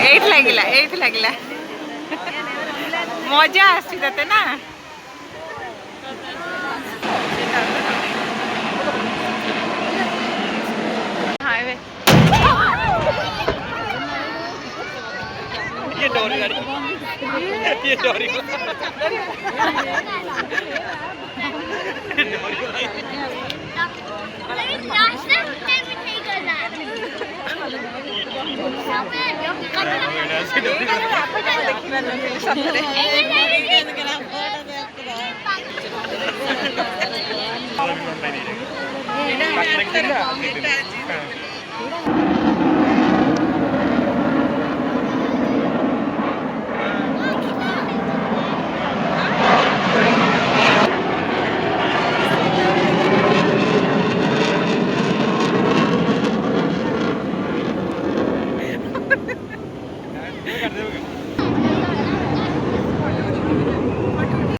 ଏଇଠି ଲାଗିଲା ମଜା ଆସୁଛି ତତେ ନା ହାଇୱେ ये डोरी गाड़ी ये डोरी ଦେଖିବା